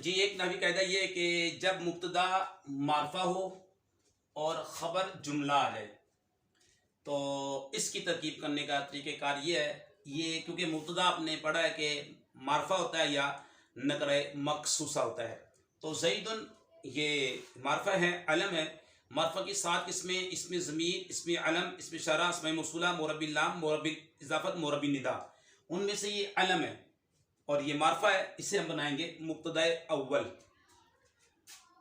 جی ایک نحوی قاعدہ یہ ہے کہ جب مبتدا معرفہ ہو اور خبر جملہ آ جائے تو اس کی ترکیب کرنے کا طریقہ کار یہ ہے، یہ کیونکہ مبتدا آپ نے پڑھا ہے کہ معرفہ ہوتا ہے یا نکرہ مخصوصہ ہوتا ہے، تو زیدن یہ معرفہ ہے، علم ہے۔ معرفہ کی 7 قسمیں: اسم ضمیر، اسم علم، اسم اشارہ، اسم موصولہ، مربی اللام، مربی اضافت، مربی ندا۔ ان میں سے یہ علم ہے اور یہ معرفہ ہے، اسے ہم بنائیں گے مبتدا اول۔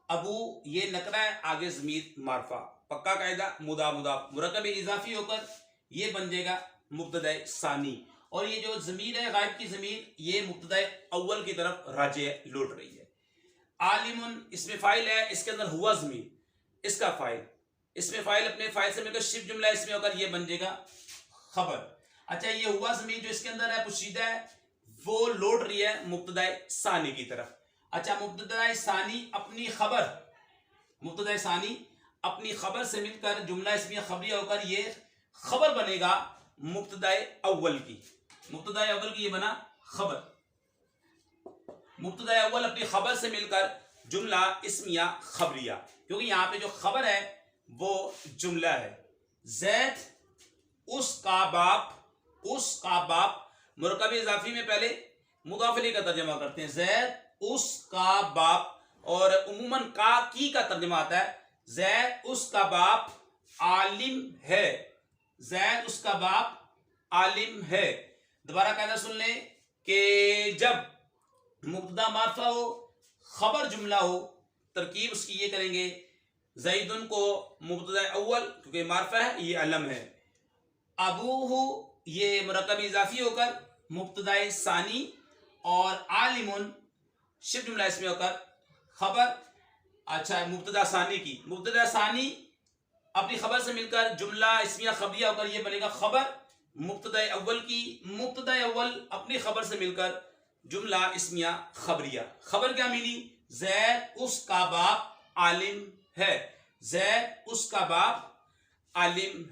ابو یہ نکرہ ہے، آگے ضمیر معرفہ، پکا قاعدہ مضاف مضاف مرکب اضافی ہو کر یہ بن جائے گا مبتدا ثانی، اور یہ جو ضمیر ہے غائب کی ضمیر یہ مبتدا اول کی طرف راجع لوٹ رہی ہے۔ عالم اس میں فاعل ہے، اس کے اندر ہوا ضمیر، اس کا فاعل، اس میں فاعل اپنے فاعل سے مل کر شبہ جملہ اس میں ہو کر یہ بن جائے گا خبر۔ اچھا یہ ہوا ضمیر جو اس کے اندر ہے پوشیدہ ہے، وہ لوٹ رہی ہے مبتدا ثانی کی طرف۔ اچھا مبتدا ثانی اپنی خبر، مبتدا ثانی اپنی خبر سے مل کر جملہ اسمیہ خبریہ ہو کر یہ خبر بنے گا مبتدا اول کی، مبتدا اول کی یہ بنا خبر۔ مبتدا اول اپنی خبر سے مل کر جملہ اسمیہ خبریہ، کیونکہ یہاں پہ جو خبر ہے وہ جملہ ہے۔ زید اس کا باپ، اس کا باپ مرکب اضافی میں پہلے مضاف الیہ کا ترجمہ کرتے ہیں، زید اس کا باپ، اور عموماً کا کی کا ترجمہ آتا ہے زید اس کا باپ عالم ہے، زید اس کا باپ عالم ہے۔ دوبارہ قاعدہ سن لیں کہ جب مبتدا معرفہ ہو خبر جملہ ہو، ترکیب اس کی یہ کریں گے، زیدن کو مبتدا اول کیونکہ معرفہ ہے یہ علم ہے، ابوہ یہ مرکب اضافی ہو کر مبتدا ثانی، اور عالم شبہ جملہ اس میں ہو کر خبر۔ اچھا مبتدا ثانی کی، مبتدا ثانی اپنی خبر سے مل کر جملہ اسمیہ خبریہ ہو کر یہ بنے گا خبر مبتدا اول کی، مبتدا اول اپنی خبر سے مل کر جملہ اسمیہ خبریہ۔ خبر کیا ملی؟ زید اس کا باپ عالم ہے، زید اس کا باپ عالم